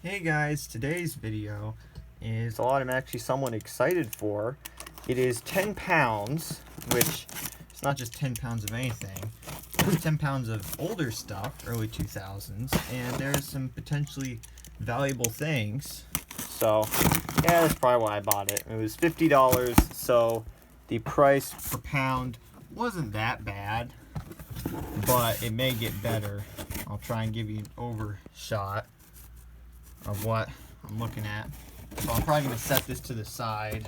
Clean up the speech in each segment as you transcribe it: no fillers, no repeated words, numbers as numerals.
Hey guys, today's video is a lot I'm actually somewhat excited for. It is 10 pounds, which it's not just 10 pounds of anything. It's 10 pounds of older stuff, early 2000s, and there's some potentially valuable things. So, yeah, that's probably why I bought it. It was $50, so the price per pound wasn't that bad, but it may get better. I'll try and give you an overshot of what I'm looking at. So I'm probably going to set this to the side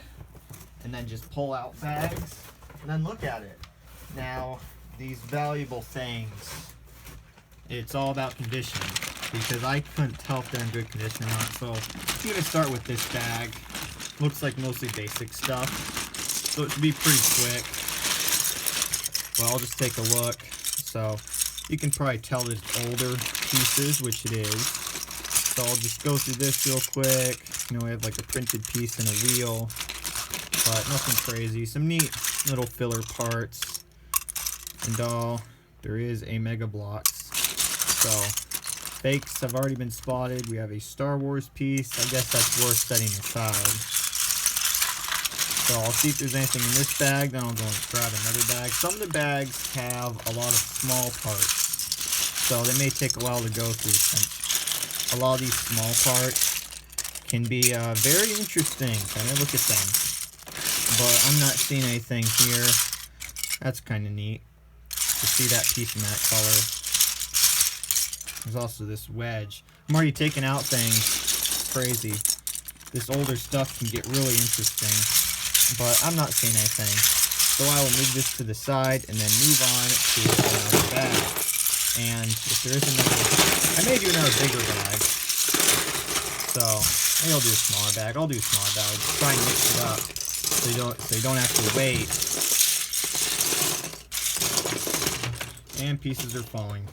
and then just pull out bags and then look at it. Now, these valuable things, it's all about condition because I couldn't tell if they're in good condition or not. So I'm going to start with this bag. Looks like mostly basic stuff, so it should be pretty quick. Well, I'll just take a look. So you can probably tell that it's older pieces, which it is. So I'll just go through this real quick. You know, we have like a printed piece and a wheel, but nothing crazy. Some neat little filler parts and all. There is a Mega Bloks. So fakes have already been spotted. We have a Star Wars piece. I guess that's worth setting aside. So I'll see if there's anything in this bag, then I'll go and grab another bag. Some of the bags have a lot of small parts, so they may take a while to go through. A lot of these small parts can be very interesting. Kind of look at them, but I'm not seeing anything here. That's kind of neat to see that piece in that color. There's also this wedge. I'm already taking out things. Crazy. This older stuff can get really interesting, but I'm not seeing anything. So I will move this to the side and then move on to another bag. And if there is another, I may do another bigger bag. So maybe I'll do a smaller bag. I'll do a smaller bag. Just try and mix it up so you don't have to wait. And pieces are falling.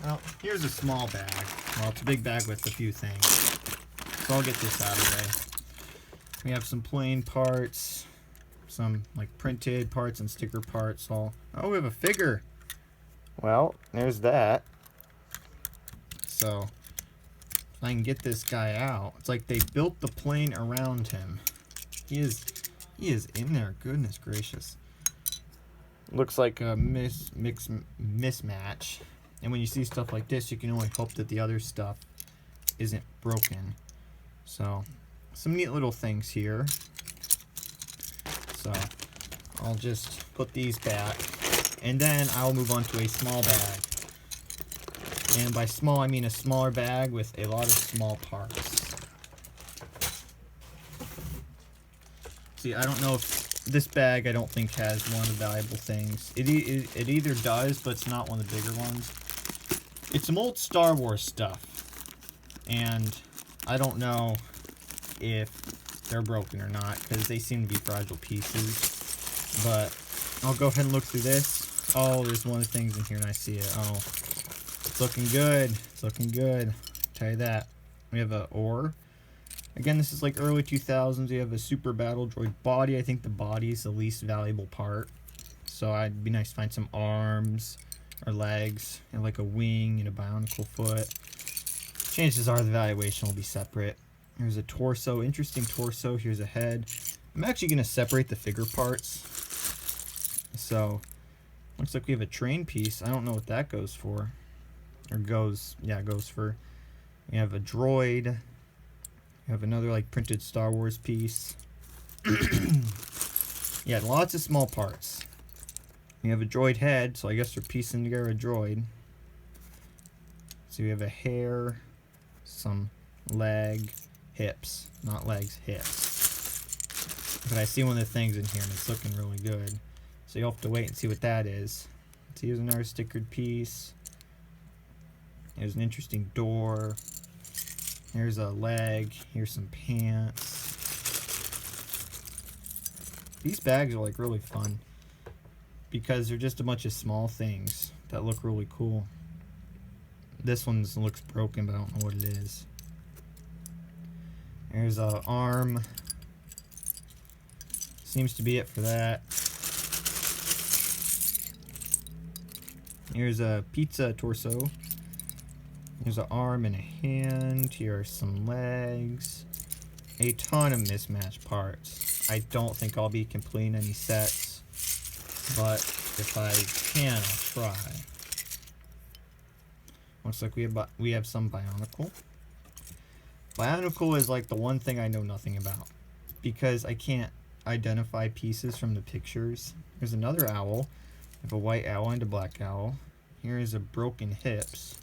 Well, here's a small bag. Well, it's a big bag with a few things. So I'll get this out of the way. We have some plain parts, some like printed parts and sticker parts. Oh, we have a figure. Well, there's that. So if I can get this guy out, it's like they built the plane around him. He is in there. Goodness gracious. Looks like a mismatch. And when you see stuff like this, you can only hope that the other stuff isn't broken. So some neat little things here. So I'll just put these back, and then I'll move on to a small bag. And by small, I mean a smaller bag with a lot of small parts. See, I don't know if this bag, I don't think, has one of the valuable things. It either does, but it's not one of the bigger ones. It's some old Star Wars stuff, and I don't know if they're broken or not, because they seem to be fragile pieces. But I'll go ahead and look through this. Oh, there's one of the things in here, and I see it. Oh, it's looking good. It's looking good. I'll tell you that. We have a ore. Again, this is like early 2000s. We have a Super Battle Droid body. I think the body is the least valuable part. So it'd be nice to find some arms or legs, and like a wing and a bionicle foot. Chances are the valuation will be separate. Here's a torso, interesting torso. Here's a head. I'm actually going to separate the figure parts. So, looks like we have a train piece. I don't know what that goes for. Or goes for. We have a droid. We have another like printed Star Wars piece. Yeah, lots of small parts. We have a droid head, so I guess we're piecing together a droid. So we have a hair, some leg, hips, not legs, hips. But I see one of the things in here and it's looking really good. So you'll have to wait and see what that is. So here's another stickered piece. Here's an interesting door. Here's a leg. Here's some pants. These bags are like really fun because they're just a bunch of small things that look really cool. This one looks broken, but I don't know what it is. There's an arm. Seems to be it for that. Here's a pizza torso. Here's an arm and a hand. Here are some legs. A ton of mismatched parts. I don't think I'll be completing any sets, but if I can, I'll try. Looks like we have some Bionicle. Bionicle is like the one thing I know nothing about, because I can't identify pieces from the pictures. There's another owl. I have a white owl and a black owl. Here is a broken hips.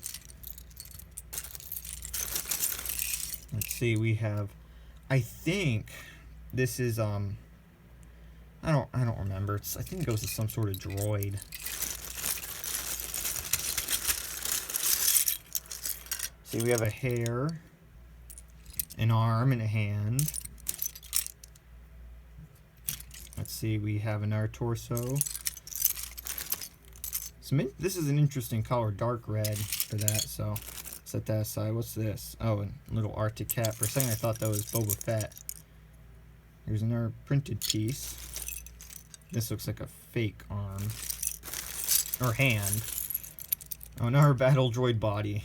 Let's see, we have, I think this is I don't remember. I think it goes to some sort of droid. See, we have a hair, an arm, and a hand. Let's see, we have another torso. This is an interesting color, dark red for that, so set that aside. What's this? Oh, a little Arctic cat. For a second I thought that was Boba Fett. Here's another printed piece. This looks like a fake arm. Or hand. Oh, another battle droid body.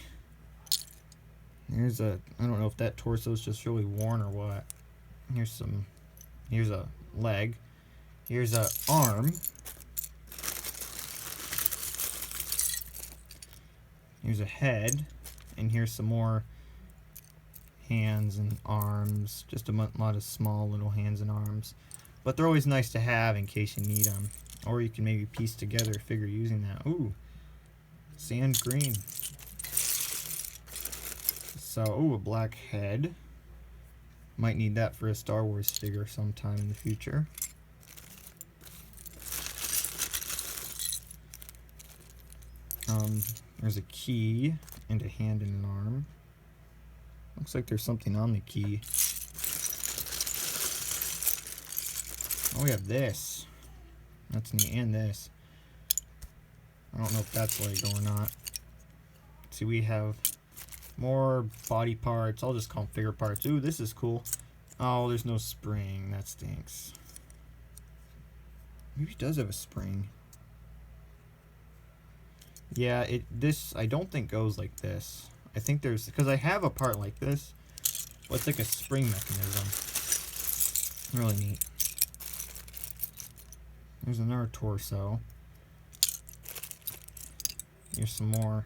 Here's a, I don't know if that torso is just really worn or what. Here's a leg. Here's a arm. Here's a head. And here's some more hands and arms. Just a lot of small little hands and arms. But they're always nice to have in case you need them. Or you can maybe piece together a figure using that. Ooh, sand green. So, ooh, a black head. Might need that for a Star Wars figure sometime in the future. There's a key and a hand and an arm. Looks like there's something on the key. Oh, we have this. That's neat, and this. I don't know if that's Lego or not. See, we have more body parts. I'll just call them figure parts. Ooh, this is cool. Oh, there's no spring. That stinks. Maybe it does have a spring. Yeah, this I don't think goes like this. I think there's, because I have a part like this, but it's like a spring mechanism. Really neat. There's another torso. Here's some more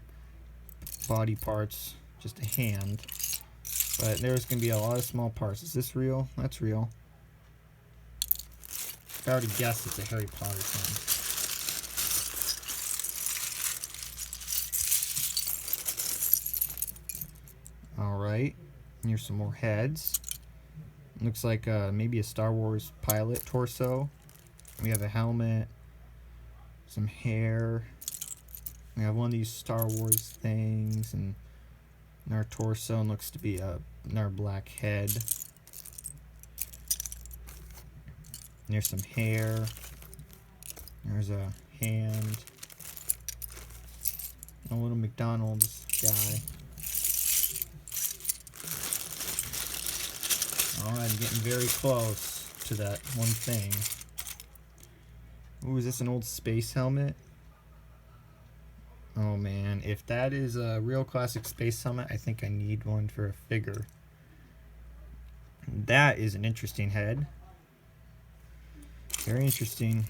body parts. Just a hand. But there's going to be a lot of small parts. Is this real? That's real. I already guessed it's a Harry Potter thing. Alright. Here's some more heads. Looks like maybe a Star Wars pilot torso. We have a helmet. Some hair. We have one of these Star Wars things. And our torso looks to be another black head. There's some hair. There's a hand. A little McDonald's guy. Alright, I'm getting very close to that one thing. Ooh, is this an old space helmet? Oh man, if that is a real classic space helmet, I think I need one for a figure. That is an interesting head. Very interesting.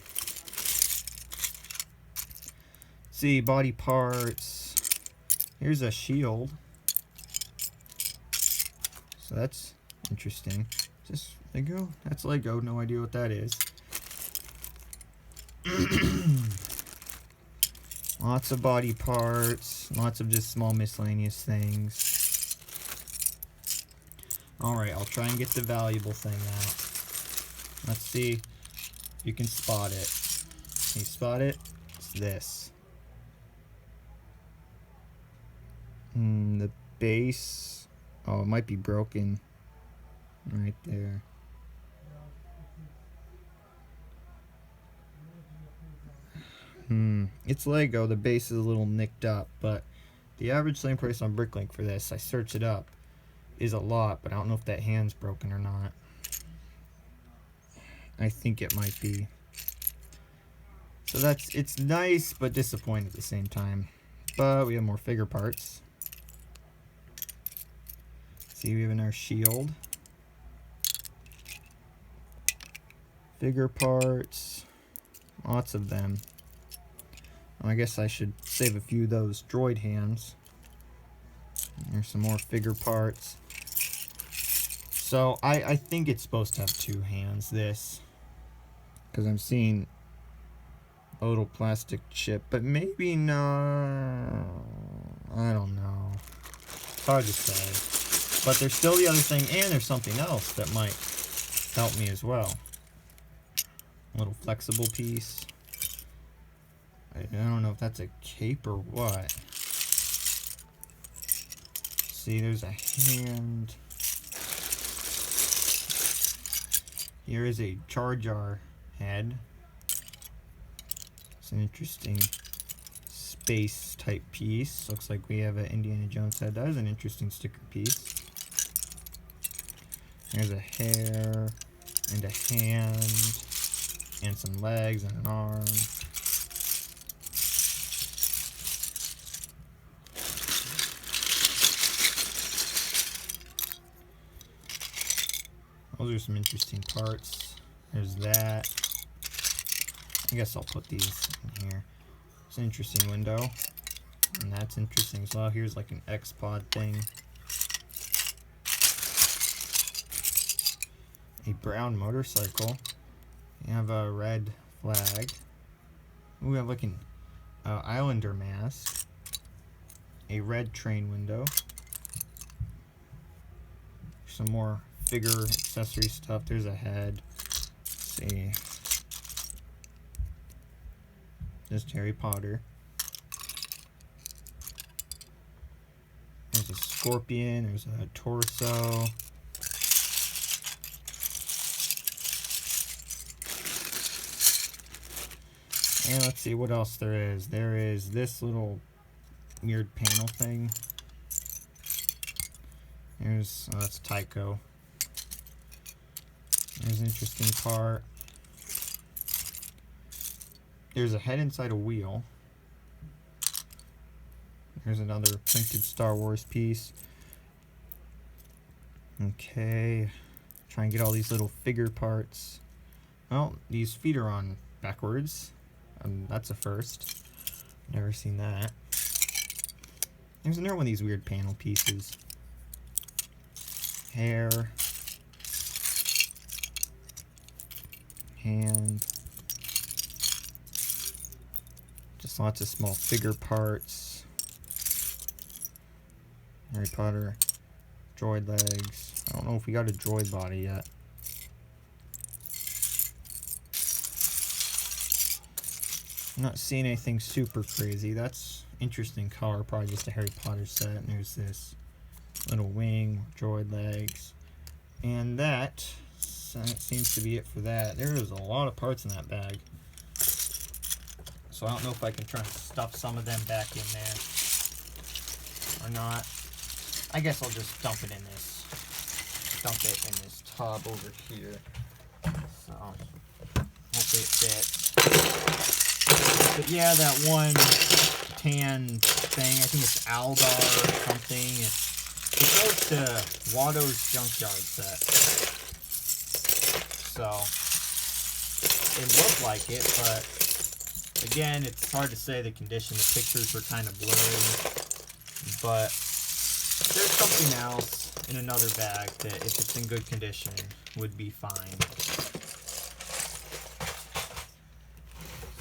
See, body parts. Here's a shield. So that's interesting. Is this Lego? That's Lego. No idea what that is. Lots of body parts. Lots of just small miscellaneous things. Alright, I'll try and get the valuable thing out. Let's see if you can spot it. Can you spot it? It's this. The base. Oh, it might be broken. Right there. It's Lego. The base is a little nicked up, but the average selling price on Bricklink for this, I searched it up, is a lot, but I don't know if that hand's broken or not. I think it might be. So it's nice, but disappointing at the same time. But we have more figure parts. See, we have our shield. Figure parts. Lots of them. I guess I should save a few of those droid hands. There's some more figure parts. So I think it's supposed to have 2 hands, this. Because I'm seeing a little plastic chip, but maybe not. I don't know. It's hard to say. But there's still the other thing, and there's something else that might help me as well. A little flexible piece. I don't know if that's a cape or what. See, there's a hand. Here is a Jar Jar head. It's an interesting space type piece. Looks like we have an Indiana Jones head. That is an interesting sticker piece. There's a hair and a hand and some legs and an arm. Those are some interesting parts. There's that. I guess I'll put these in here. It's an interesting window. And that's interesting as well. Here's like an X-Pod thing. A brown motorcycle. You have a red flag. Ooh, we have like an Islander mask. A red train window. Some more figure accessory stuff. There's a head. Let's see. Just Harry Potter. There's a scorpion. There's a torso. And let's see what else there is. There is this little weird panel thing. There's, oh, that's Tycho. There's an interesting part. There's a head inside a wheel. Here's another printed Star Wars piece. Okay. Try and get all these little figure parts. Well, these feet are on backwards. That's a first. Never seen that. There's another one of these weird panel pieces. Hair. Hand. Just lots of small figure parts. Harry Potter. Droid legs. I don't know if we got a droid body yet. I'm not seeing anything super crazy. That's interesting color, probably just a Harry Potter set. And there's this little wing, droid legs. And that seems to be it for that. There is a lot of parts in that bag. So I don't know if I can try and stuff some of them back in there or not. I guess I'll just dump it in this tub over here. So hopefully it fits. But yeah, that one tan thing, I think it's Aldar or something. It goes to Watto's Junkyard set. So it looked like it, but again, it's hard to say the condition. The pictures were kind of blurry. But there's something else in another bag that, if it's in good condition, would be fine.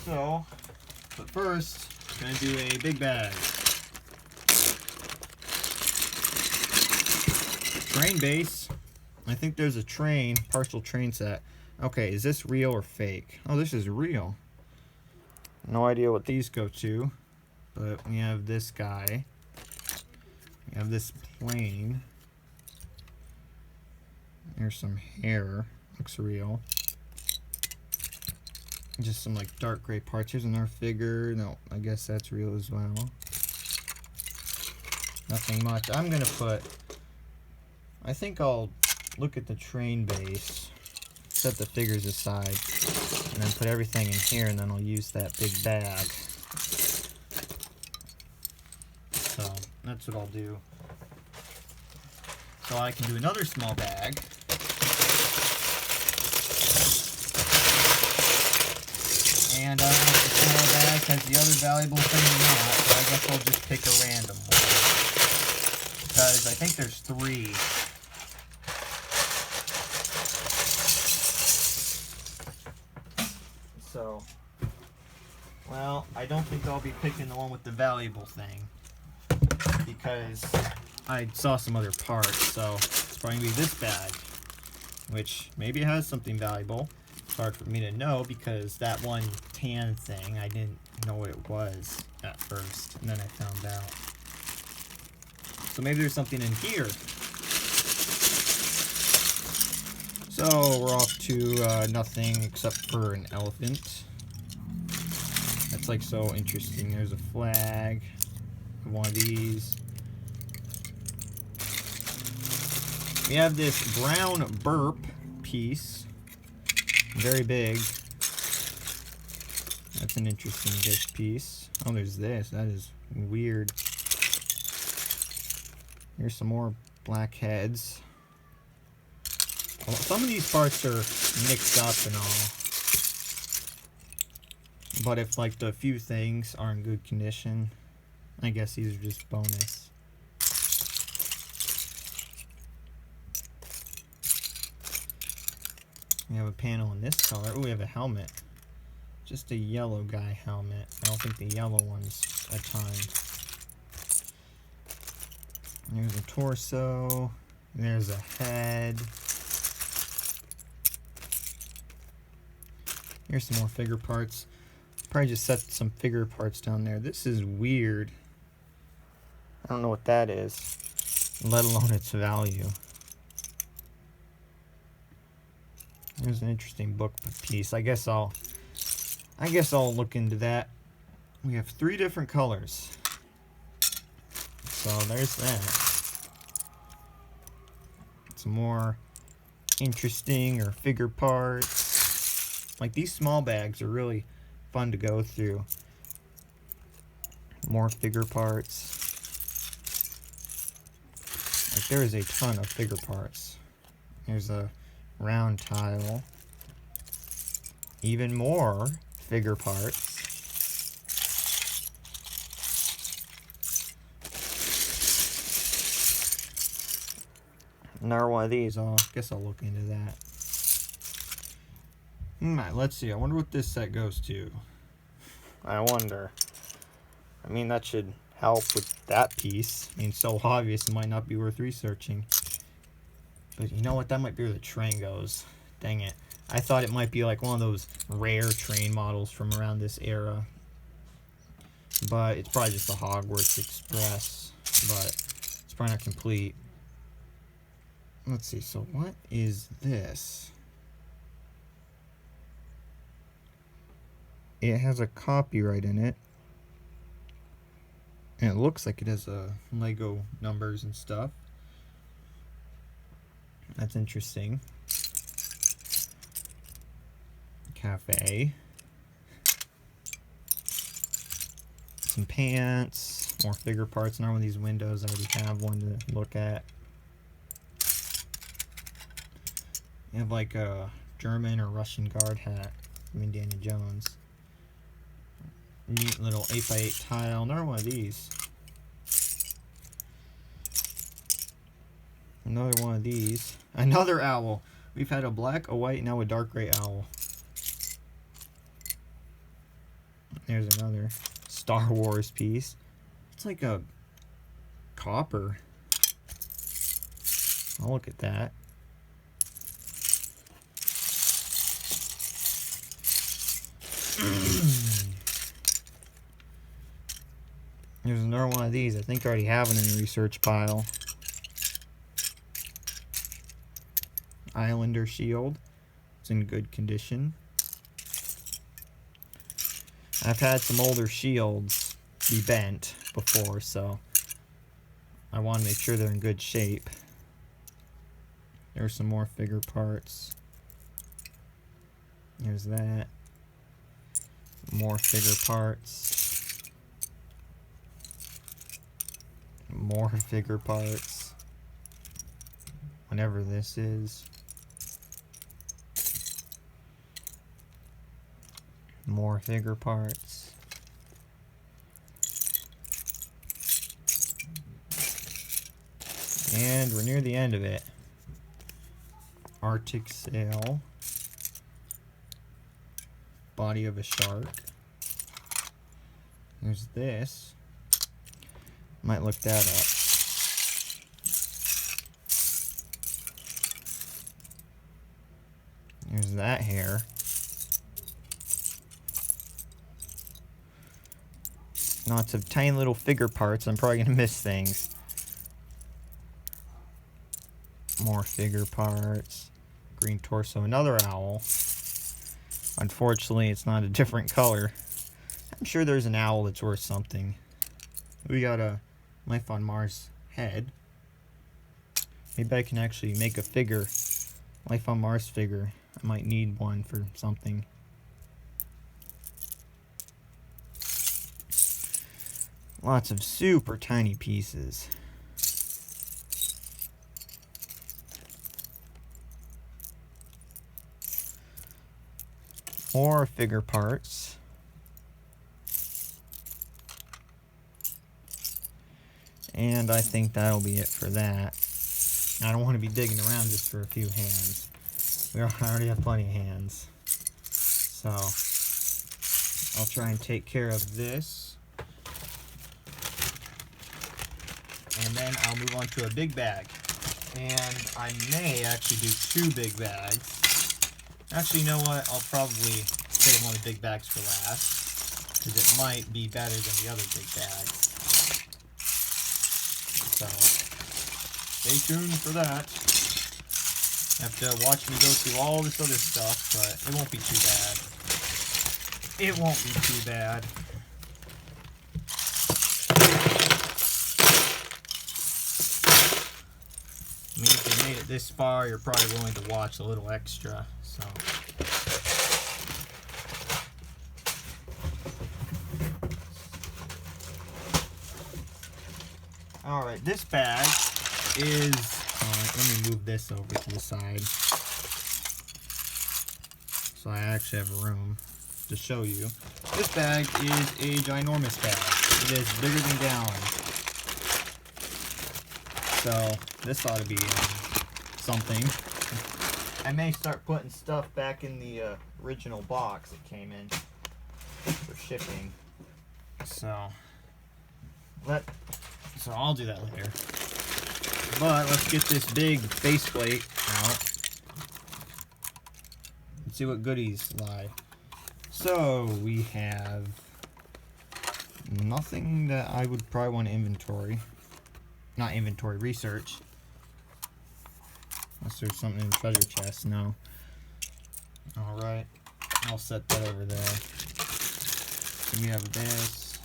So, but first, I'm going to do a big bag. Train base. I think there's a train, partial train set. Okay, is this real or fake? Oh, this is real. No idea what these go to, but we have this guy. We have this plane. There's some hair. Looks real. Just some like dark gray parts. Here's another figure. No, I guess that's real as well. Nothing much. I'm gonna put, I think I'll look at the train base, set the figures aside, and then put everything in here, and then I'll use that big bag. So that's what I'll do. So I can do another small bag. And I don't know if the small bag has the other valuable thing or not, so I guess I'll just pick a random one. Because I think there's 3. So, well, I don't think I'll be picking the one with the valuable thing. Because I saw some other parts, so it's probably going to be this bag. Which maybe it has something valuable. It's hard for me to know because that one tan thing, I didn't know what it was at first, and then I found out. So maybe there's something in here. So we're off to nothing except for an elephant. That's like so interesting. There's a flag, one of these. We have this brown burp piece, very big. That's an interesting dish piece. Oh, there's this. That is weird. Here's some more black heads. Well, some of these parts are mixed up and all. But if like the few things are in good condition, I guess these are just bonus. We have a panel in this color. Oh, we have a helmet. Just a yellow guy helmet. I don't think the yellow one's a ton. There's a torso. There's a head. Here's some more figure parts. Probably just set some figure parts down there. This is weird. I don't know what that is, let alone its value. There's an interesting book piece. I guess I'll look into that. We have 3 different colors. So there's that. Some more interesting or figure parts. Like these small bags are really fun to go through. More figure parts. Like there is a ton of figure parts. There's a round tile. Even more figure parts. Another one of these. I guess I'll look into that. Alright, let's see. I wonder what this set goes to. I wonder. I mean, that should help with that piece. I mean, it's so obvious it might not be worth researching. But you know what? That might be where the train goes. Dang it. I thought it might be like one of those rare train models from around this era. But it's probably just the Hogwarts Express. But it's probably not complete. Let's see. So what is this? It has a copyright in it. And it looks like it has Lego numbers and stuff. That's interesting. Cafe. Some pants. More figure parts. Not one of these windows. I already have one to look at. You have like a German or Russian guard hat from Indiana Jones. Neat little 8x8 tile. Another one of these. Another one of these. Another owl. We've had a black, a white, now a dark gray owl. There's another Star Wars piece. It's like a copper. I'll look at that. There's another one of these. I think I already have it in the research pile. Islander shield. It's in good condition. I've had some older shields be bent before, so I want to make sure they're in good shape. There's some more figure parts. There's that. More figure parts. More figure parts. whenever this is. More figure parts. And we're near the end of it. Arctic sail. Body of a shark. There's this. Might look that up. There's that hair. Lots of tiny little figure parts. I'm probably gonna miss things. More figure parts. Green torso, another owl. Unfortunately, it's not a different color. I'm sure there's an owl that's worth something. We got a Life on Mars head. Maybe I can actually make a figure. Life on Mars figure. I might need one for something. Lots of super tiny pieces. More figure parts. And I think that'll be it for that. I don't want to be digging around just for a few hands. We already have plenty of hands. So, I'll try and take care of this. And then I'll move on to a big bag. And I may actually do 2 big bags. Actually, you know what? I'll probably save one of the big bags for last, because it might be better than the other big bags. So, stay tuned for that. You have to watch me go through all this other stuff, but it won't be too bad. It won't be too bad. I mean, if you made it this far, you're probably willing to watch a little extra, so. Alright, this bag is, let me move this over to the side, so I actually have room to show you. This bag is a ginormous bag. It is bigger than gallons. So, this ought to be something. I may start putting stuff back in the original box it came in for shipping. So I'll do that later. But let's get this big faceplate out. Let's see what goodies lie. So we have nothing that I would probably want to inventory. Not inventory, research. Unless there's something in the treasure chest. No. Alright. I'll set that over there. So we have this.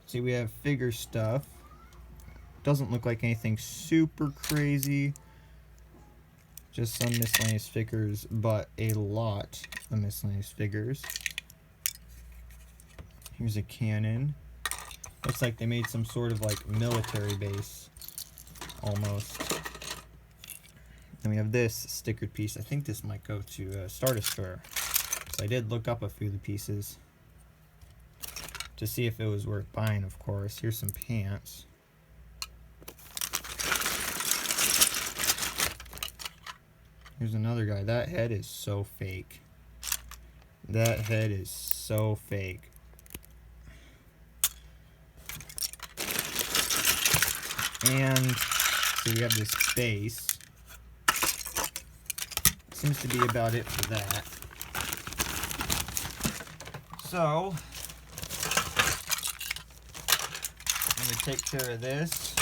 See, we have figure stuff. Doesn't look like anything super crazy. Just some miscellaneous figures, but a lot of miscellaneous figures. Here's a cannon. Looks like they made some sort of like military base, almost. Then we have this stickered piece. I think this might go to Stardust Store. So I did look up a few of the pieces to see if it was worth buying, of course. Here's some pants. Here's another guy. That head is so fake. That head is so fake. And so we have this base. Seems to be about it for that. So I'm going to take care of this.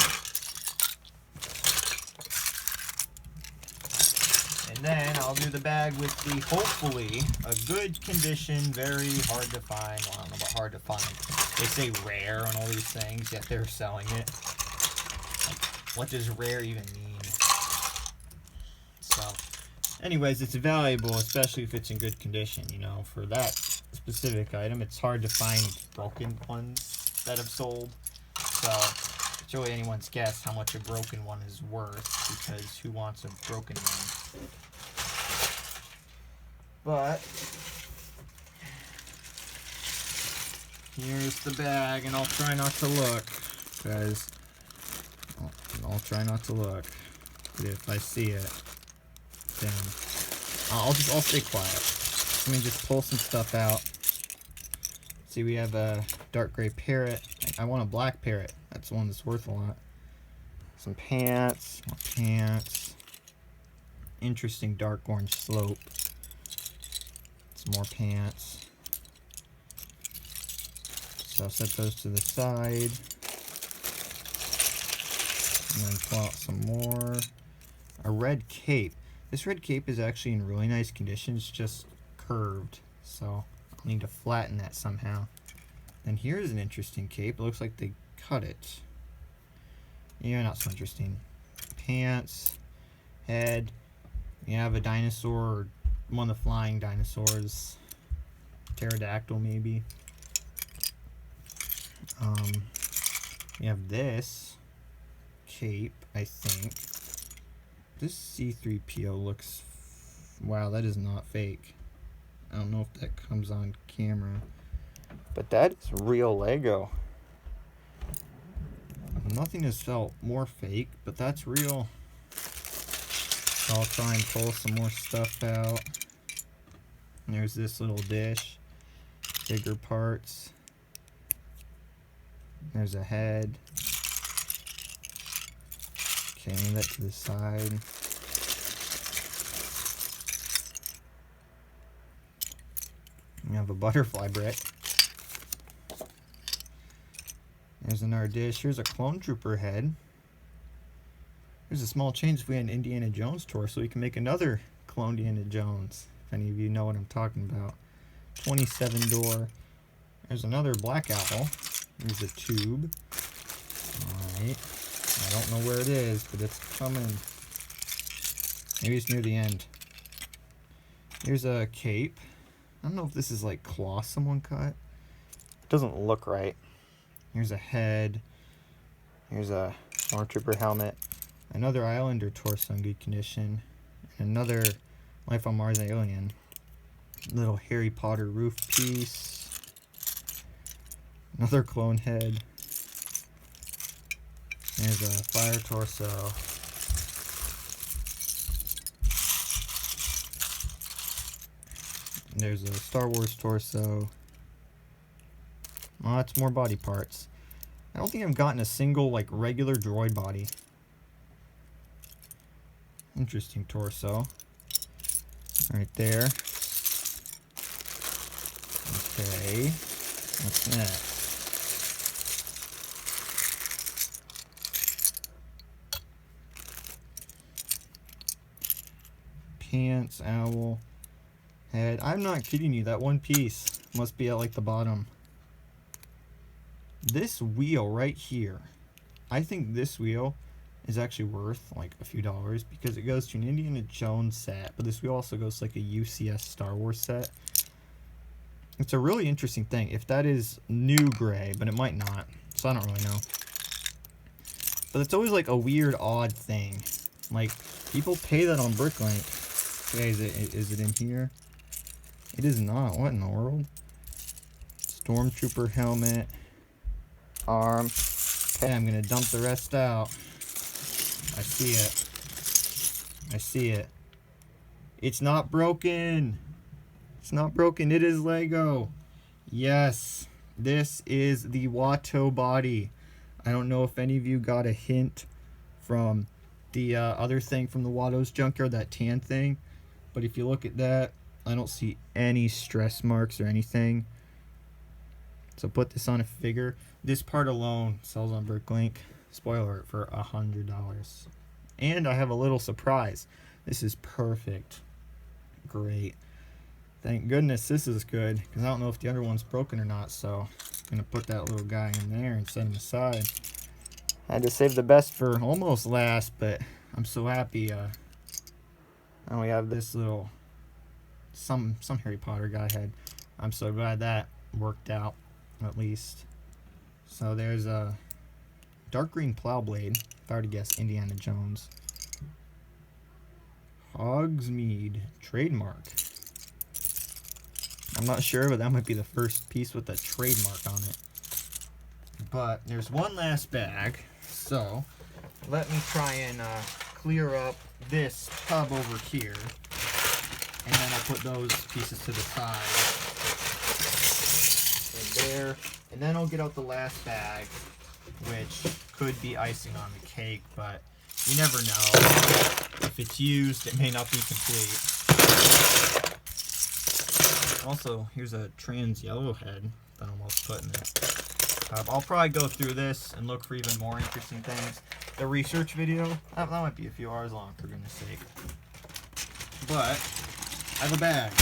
And then I'll do the bag with the, hopefully, a good condition, very hard to find. Well, I don't know about hard to find. They say rare on all these things, yet they're selling it. Like, what does rare even mean? So, anyways, it's valuable, especially if it's in good condition. You know, for that specific item, it's hard to find broken ones that have sold. So, It's really anyone's guess how much a broken one is worth, because who wants a broken one? But here's the bag, and I'll try not to look, guys. I'll try not to look. But if I see it, then I'll stay quiet. Let me just pull some stuff out. See, we have a dark gray parrot. I want a black parrot. That's the one that's worth a lot. Some pants, more pants. Interesting dark orange slope. Some more pants. So I'll set those to the side. And then pull out some more. A red cape. This red cape is actually in really nice condition. It's just curved. So I'll need to flatten that somehow. And here's an interesting cape. It looks like they cut it. Yeah, not so interesting. Pants, head. You have a dinosaur, or one of the flying dinosaurs. Pterodactyl, maybe. You have this cape, I think. This C3PO looks... Wow, that is not fake. I don't know if that comes on camera. But that is real Lego. Nothing has felt more fake, but that's real. So I'll try and pull some more stuff out. And there's this little dish. Bigger parts. There's a head. Okay, move that to the side. We have a butterfly brick. There's another dish. Here's a clone trooper head. There's a small change if we had an Indiana Jones tour, so we can make another clone Indiana Jones. If any of you know what I'm talking about. 27 door. There's another black owl. There's a tube. Alright. I don't know where it is, but it's coming. Maybe it's near the end. Here's a cape. I don't know if this is like cloth someone cut. Doesn't look right. Here's a head. Here's a Stormtrooper helmet. Another Islander torso in good condition. And another Life on Mars alien. Little Harry Potter roof piece. Another clone head. There's a fire torso. And there's a Star Wars torso. Lots more body parts. I don't think I've gotten a single like regular droid body. Interesting torso. Right there. Okay. What's next? Pants, owl, head. I'm not kidding you. That one piece must be at like the bottom. This wheel right here, I think this wheel is actually worth like a few dollars because it goes to an Indiana Jones set, but this wheel also goes to like a UCS Star Wars set. It's a really interesting thing. If that is new gray, but it might not, so I don't really know. But it's always like a weird, odd thing. Like, people pay that on Bricklink. Okay, is it in here? It is not. What in the world? Stormtrooper helmet. Arm. Okay, I'm gonna dump the rest out. I see it. I see it. It's not broken. It's not broken. It is Lego. Yes. This is the Watto body. I don't know if any of you got a hint from the other thing from the Watto's junkyard, that tan thing. But if you look at that, I don't see any stress marks or anything. So put this on a figure. This part alone sells on Bricklink. Spoiler alert, for $100. And I have a little surprise. This is perfect. Great. Thank goodness this is good, because I don't know if the other one's broken or not, so I'm going to put that little guy in there and set him aside. I had to save the best for almost last, but I'm so happy. And we have this little, some Harry Potter guy head. I'm so glad that worked out, at least. So there's a dark green plow blade. If I were to guess, Indiana Jones. Hogsmeade trademark. I'm not sure, but that might be the first piece with a trademark on it. But there's one last bag, so let me try and clear up this tub over here, and then I'll put those pieces to the side. And there, and then I'll get out the last bag, which could be icing on the cake, but you never know. If it's used, it may not be complete. Also, here's a trans yellowhead that I'm also putting in this tub. I'll probably go through this and look for even more interesting things. The research video, that might be a few hours long, for goodness sake. But I have a bag.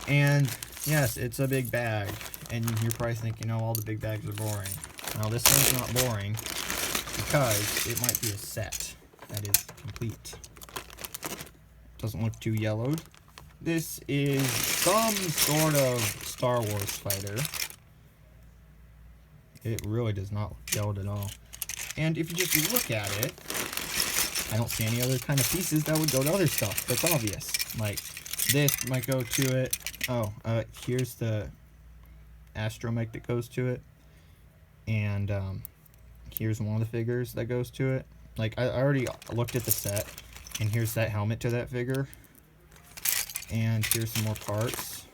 And yes, it's a big bag. And you're probably thinking, oh, all the big bags are boring. Now, this one's not boring because it might be a set that is complete. Doesn't look too yellowed. This is some sort of Star Wars fighter. It really does not look yellowed at all. And if you just look at it, I don't see any other kind of pieces that would go to other stuff. That's obvious. Like, this might go to it. Oh, here's the astromech that goes to it. And here's one of the figures that goes to it. Like, I already looked at the set, and here's that helmet to that figure. And here's some more parts.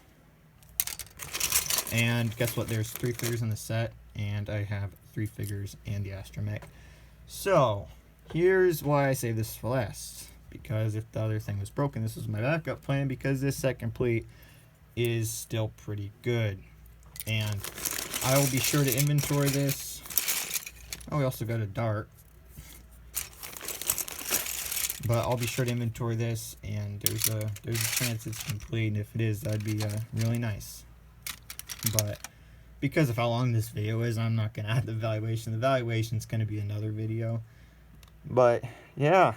And guess what? There's 3 figures in the set, and I have 3 figures and the astromech. So, here's why I saved this for last. Because if the other thing was broken, this was my backup plan, because this set complete is still pretty good. And I will be sure to inventory this. Oh, we also got a dart. But I'll be sure to inventory this, and there's a chance it's complete, and if it is, that'd be really nice. But because of how long this video is, I'm not going to add the valuation. The valuation's going to be another video. But yeah,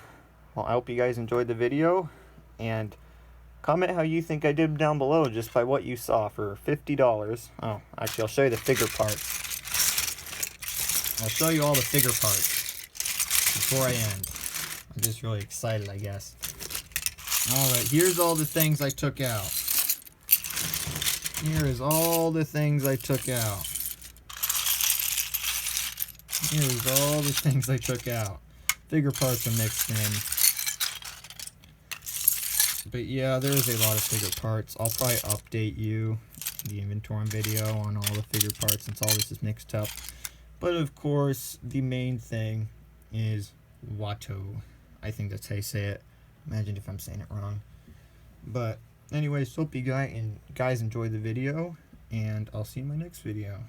well, I hope you guys enjoyed the video, and comment how you think I did down below just by what you saw for $50. Oh, actually, I'll show you the figure parts. I'll show you all the figure parts before I end. I'm just really excited, I guess. Alright, here's all the things I took out. Here is all the things I took out. Here's all the things I took out. Figure parts are mixed in. But yeah, there's a lot of figure parts. I'll probably update you the inventory video on all the figure parts since all this is mixed up. But of course, the main thing is Watto. I think that's how you say it. Imagine if I'm saying it wrong. But anyways, hope you guys enjoyed the video, and I'll see you in my next video.